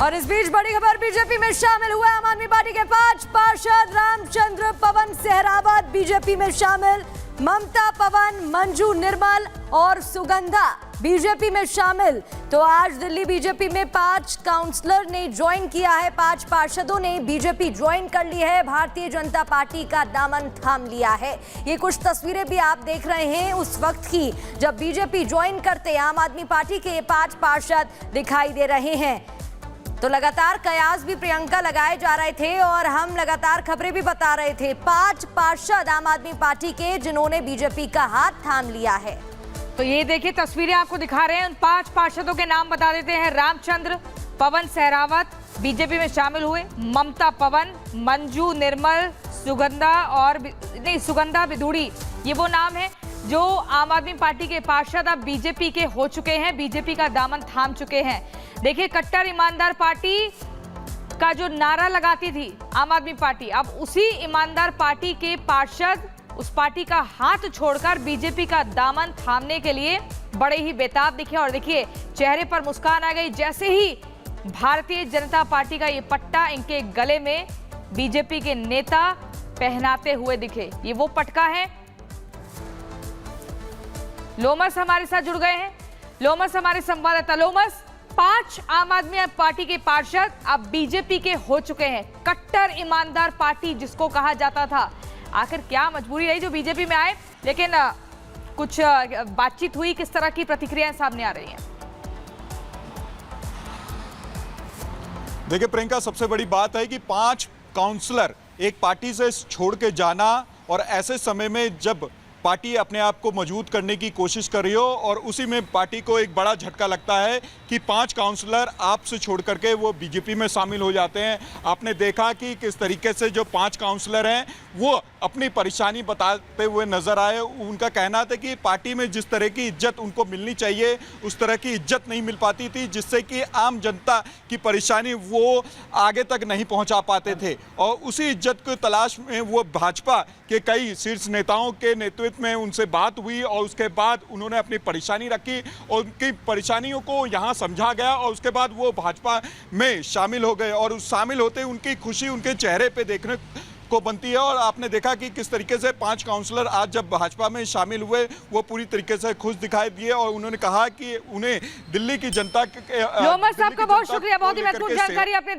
और इस बीच बड़ी खबर, बीजेपी में शामिल हुए आम आदमी पार्टी के 5 पार्षद। रामचंद्र, पवन सहरावत बीजेपी में शामिल, ममता, पवन, मंजू निर्मल और सुगंधा बीजेपी में शामिल। तो आज दिल्ली बीजेपी में 5 काउंसलर ने ज्वाइन किया है, 5 पार्षदों ने बीजेपी ज्वाइन कर ली है, भारतीय जनता पार्टी का दामन थाम लिया है। ये कुछ तस्वीरें भी आप देख रहे हैं उस वक्त की जब बीजेपी ज्वाइन करते आम आदमी पार्टी के ये 5 पार्षद दिखाई दे रहे हैं। तो लगातार कयास भी प्रियंका लगाए जा रहे थे और हम लगातार खबरें भी बता रहे थे। 5 पार्षद आम आदमी पार्टी के जिन्होंने बीजेपी का हाथ थाम लिया है। तो ये देखिए तस्वीरें आपको दिखा रहे हैं, उन 5 पार्षदों के नाम बता देते हैं। रामचंद्र, पवन सहरावत बीजेपी में शामिल हुए, ममता, पवन, मंजू निर्मल, सुगंधा बिधूड़ी, ये वो नाम है जो आम आदमी पार्टी के पार्षद अब बीजेपी के हो चुके हैं, बीजेपी का दामन थाम चुके हैं। देखिए, कट्टर ईमानदार पार्टी का जो नारा लगाती थी आम आदमी पार्टी, अब उसी ईमानदार पार्टी के पार्षद उस पार्टी का हाथ छोड़कर बीजेपी का दामन थामने के लिए बड़े ही बेताब दिखे। और देखिए, चेहरे पर मुस्कान आ गई जैसे ही भारतीय जनता पार्टी का ये पट्टा इनके गले में बीजेपी के नेता पहनाते हुए दिखे। ये वो पटका है। लोमस हमारे साथ जुड़ गए हैं, लोमस हमारे संवाददाता। लोमस, 5 आम आदमी पार्टी के पार्षद अब बीजेपी के हो चुके हैं, कट्टर ईमानदार पार्टी जिसको कहा जाता था। आखिर क्या मजबूरी रही जो बीजेपी में आए, लेकिन कुछ बातचीत हुई, किस तरह की प्रतिक्रियाएं सामने आ रही हैं? देखिए प्रियंका, सबसे बड़ी बात है कि 5 काउंसलर एक पार्टी से छोड़ के जाना, और ऐसे समय में जब पार्टी अपने आप को मजबूत करने की कोशिश कर रही हो और उसी में पार्टी को एक बड़ा झटका लगता है कि 5 काउंसलर आपसे छोड़ करके वो बीजेपी में शामिल हो जाते हैं। आपने देखा कि किस तरीके से जो 5 काउंसलर हैं वो अपनी परेशानी बताते हुए नजर आए। उनका कहना था कि पार्टी में जिस तरह की इज्जत उनको मिलनी चाहिए उस तरह की इज्जत नहीं मिल पाती थी, जिससे कि आम जनता की परेशानी वो आगे तक नहीं पहुंचा पाते थे। और उसी इज्जत की तलाश में वो भाजपा के कई शीर्ष नेताओं के नेतृत्व में उनसे बात हुई और उसके बाद उन्होंने अपनी परेशानी रखी और उनकी परेशानियों को यहाँ समझा गया और उसके बाद वो भाजपा में शामिल हो गए। और उस शामिल होते उनकी खुशी उनके चेहरे पे देखने को बनती है। और आपने देखा कि किस तरीके से 5 काउंसलर आज जब भाजपा में शामिल हुए वो पूरी तरीके से खुश दिखाई दिए और उन्होंने कहा कि उन्हें दिल्ली की जनता लोमस, आपका बहुत शुक्रिया, बहुत ही महत्वपूर्ण जानकारी आपने दी।